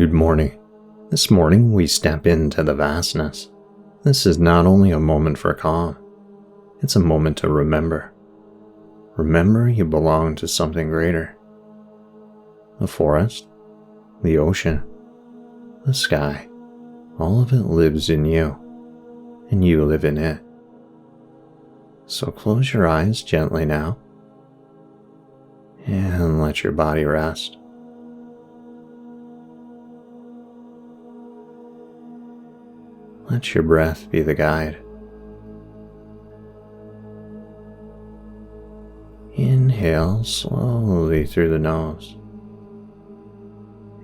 Good morning. This morning we step into the vastness. This is not only a moment for calm, it's a moment to remember. Remember you belong to something greater. The forest, the ocean, the sky, all of it lives in you, and you live in it. So close your eyes gently now, and let your body rest. Let your breath be the guide. Inhale slowly through the nose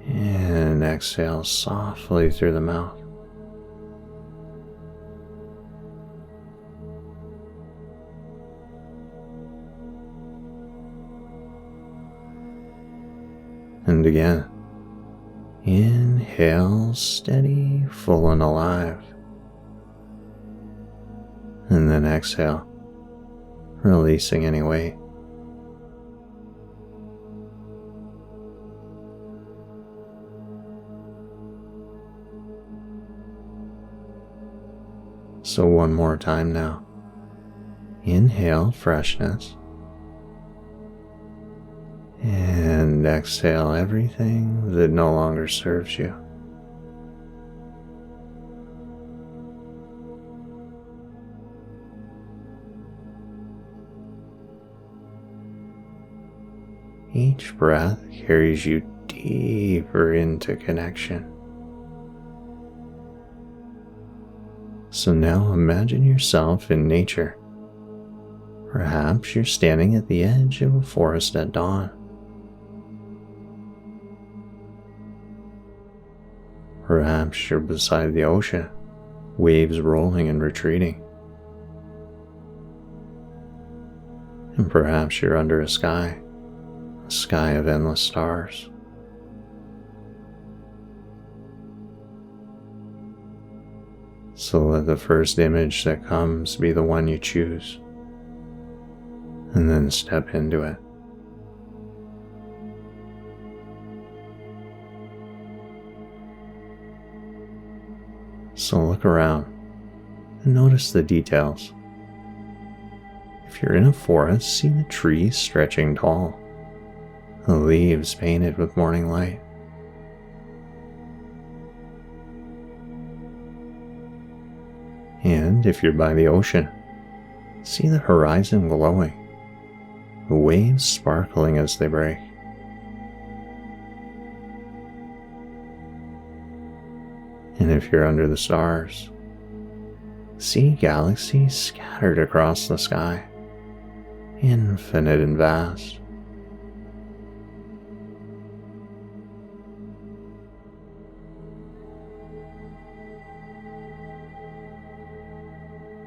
and exhale softly through the mouth. And again, inhale steady, full and alive. And then exhale, releasing any weight. So one more time now. Inhale freshness. And exhale everything that no longer serves you. Each breath carries you deeper into connection. So now imagine yourself in nature. Perhaps you're standing at the edge of a forest at dawn. Perhaps you're beside the ocean, waves rolling and retreating. And perhaps you're under a sky of endless stars. So let the first image that comes be the one you choose, and then step into it. So look around and notice the details. If you're in a forest, see the trees stretching tall, the leaves painted with morning light. And if you're by the ocean, see the horizon glowing, the waves sparkling as they break. And if you're under the stars, see galaxies scattered across the sky, infinite and vast.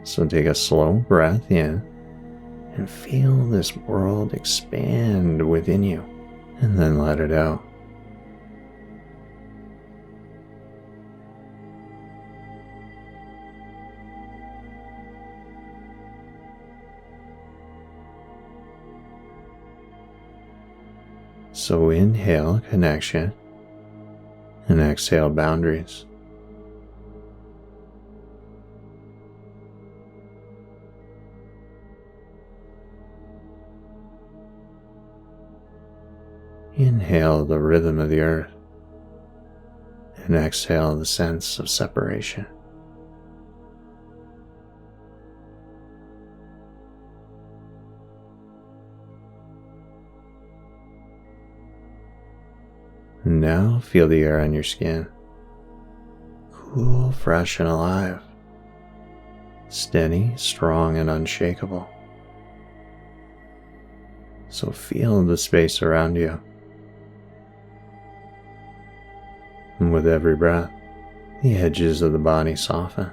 So take a slow breath in and feel this world expand within you, and then let it out. So inhale connection and exhale boundaries. Inhale the rhythm of the earth and exhale the sense of separation. Now feel the air on your skin, cool, fresh and alive, steady, strong and unshakable. So feel the space around you. And with every breath, the edges of the body soften.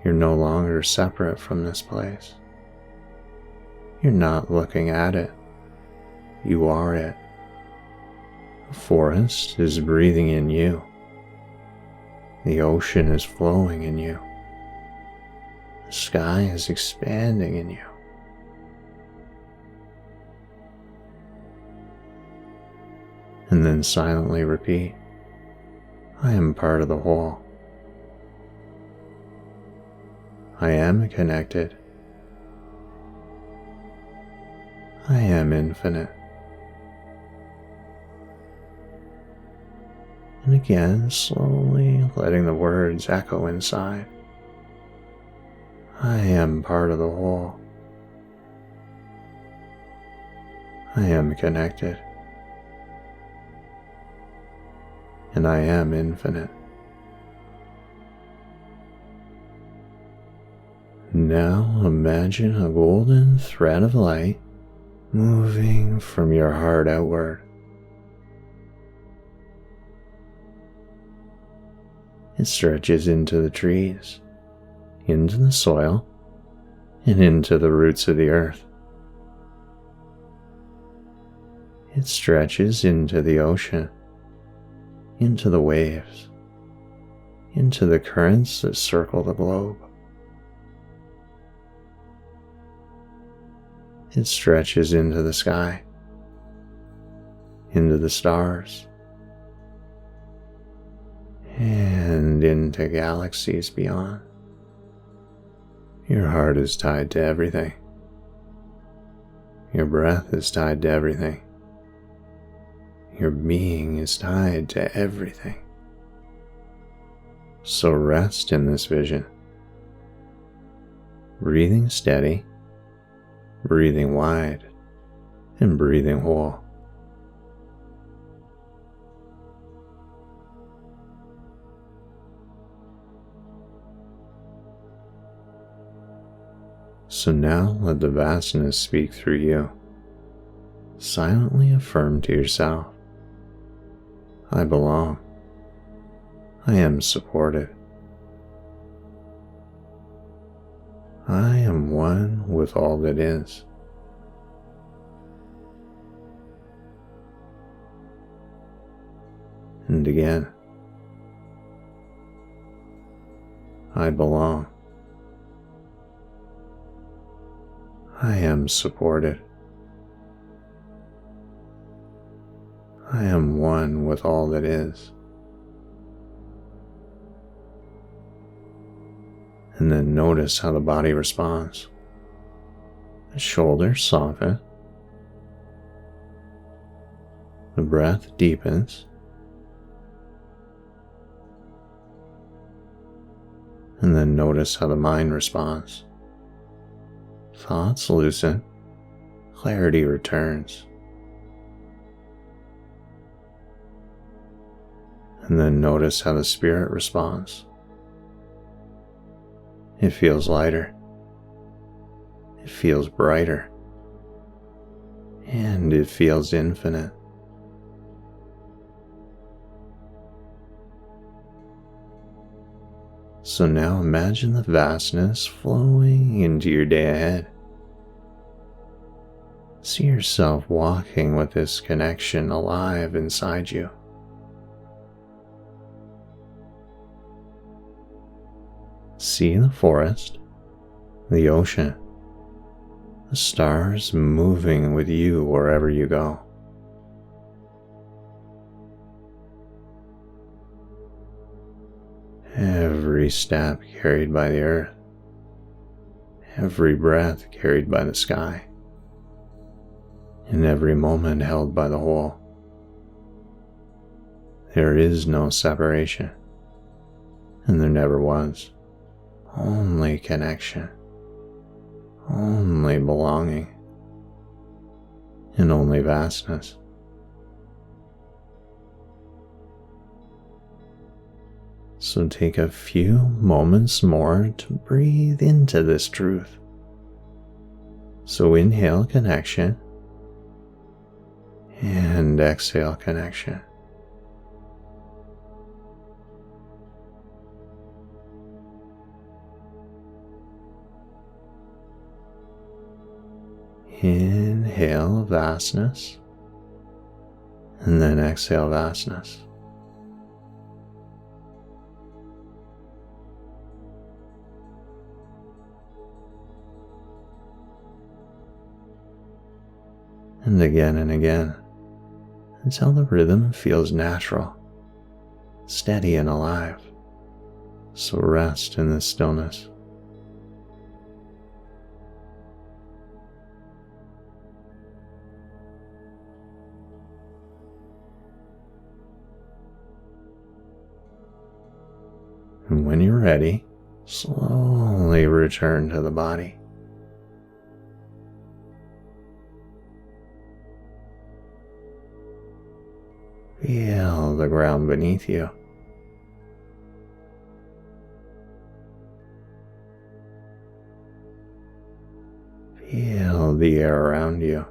You're no longer separate from this place. You're not looking at it. You are it. The forest is breathing in you. The ocean is flowing in you. The sky is expanding in you. and then silently repeat, I am part of the whole. I am connected. I am infinite. And again, slowly letting the words echo inside. I am part of the whole. I am connected. And I am infinite. Now imagine a golden thread of light moving from your heart outward. It stretches into the trees, into the soil, and into the roots of the earth. It stretches into the ocean, into the waves, into the currents that circle the globe. It stretches into the sky, into the stars, and into galaxies beyond. Your heart is tied to everything. Your breath is tied to everything. Your being is tied to everything. So rest in this vision, breathing steady, breathing wide, and breathing whole. So now let the vastness speak through you. Silently affirm to yourself, I belong. I am supported. I am one with all that is. And again, I belong. I am supported. I am one with all that is. And then notice how the body responds. The shoulders soften. The breath deepens. And then notice how the mind responds. Thoughts loosen, clarity returns. And then notice how the spirit responds. It feels lighter. It feels brighter. And it feels infinite. So now imagine the vastness flowing into your day ahead. See yourself walking with this connection alive inside you. See the forest, the ocean, the stars moving with you wherever you go. Every step carried by the earth, every breath carried by the sky, and every moment held by the whole. There is no separation, and there never was. Only connection, only belonging, and only vastness. So take a few moments more to breathe into this truth. So inhale connection and exhale connection. Inhale vastness and then exhale vastness. And again, until the rhythm feels natural, steady and alive. So rest in this stillness. And when you're ready, slowly return to the body. Feel the ground beneath you. Feel the air around you.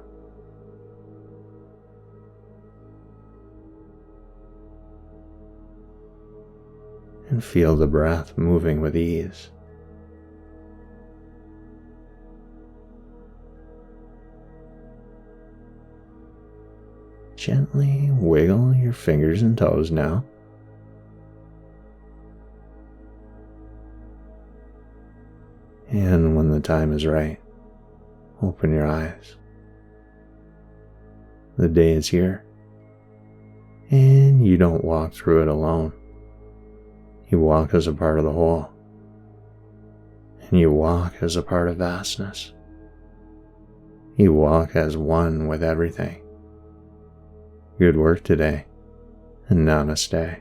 And feel the breath moving with ease. Gently wiggle your fingers and toes now. And when the time is right, open your eyes. The day is here, and you don't walk through it alone. You walk as a part of the whole, and you walk as a part of vastness. You walk as one with everything. Good work today, and namaste.